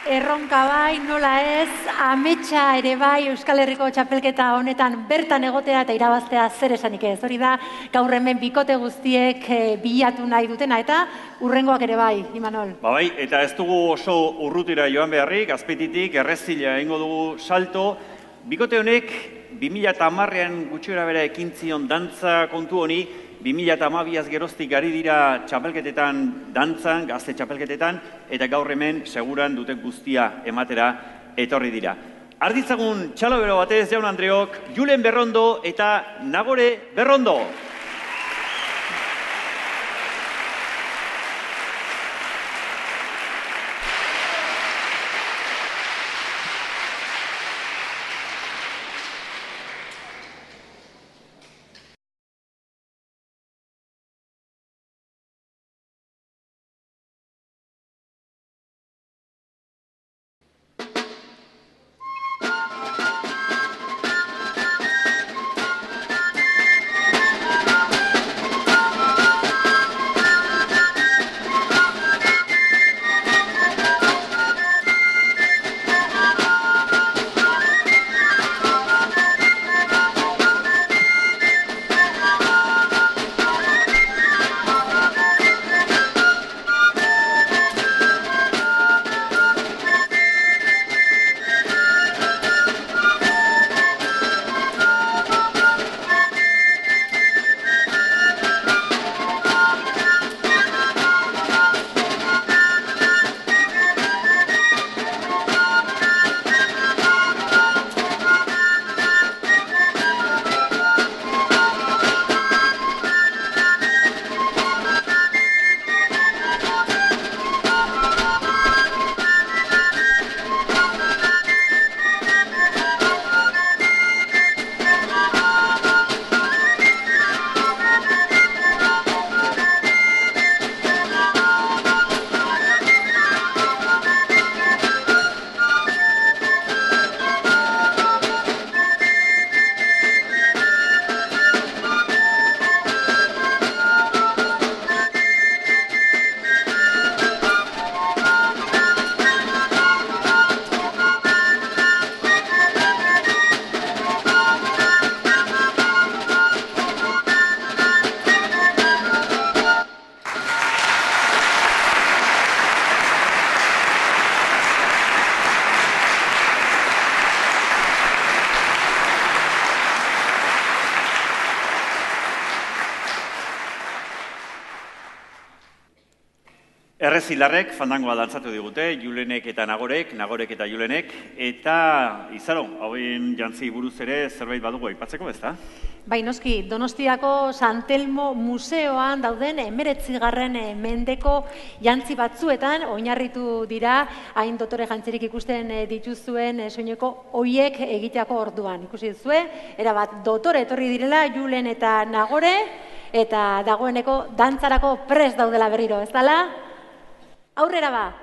Erronka bai, nola ez, ametsa ere bai Euskal Herriko txapelketa honetan bertan egotea eta irabaztea zer esanik ez. Hori da, gaur hemen bikote guztiek bilatu nahi dutena eta hurrengoak ere bai, Imanol. Bai, eta ez dugu oso urrutira joan beharrik, Azpeititik errezila egingo dugu salto. Bikote honek 2010ean gutxi bera ekin zion dantza kontu honi, 2012az geroztik ari dira txapelketetan dantzan, gazte txapelketetan, eta gaur hemen seguran duten guztia ematera etorri dira. Arditzagun txalo bero batez, jaun Andreok, Julen Berrondo eta Nagore Berrondo. Errezilarrek fandangoa dantzatu digute, Julenek eta Nagorek, Nagorek eta Julenek, eta izaro, hauen jantzi buruz ere zerbait badugu aipatzeko, ez da? Bai, noski, Donostiako San Telmo museoan dauden 19. mendeko jantzi batzuetan oinarritu dira, hain dotore jantzirik ikusten dituzuen soineko hoiek egiteako orduan. Ikusi duzue, erabat dotore etorri direla Julen eta Nagore, eta dagoeneko dantzarako prest daudela berriro, ez dala? Aurrera ba!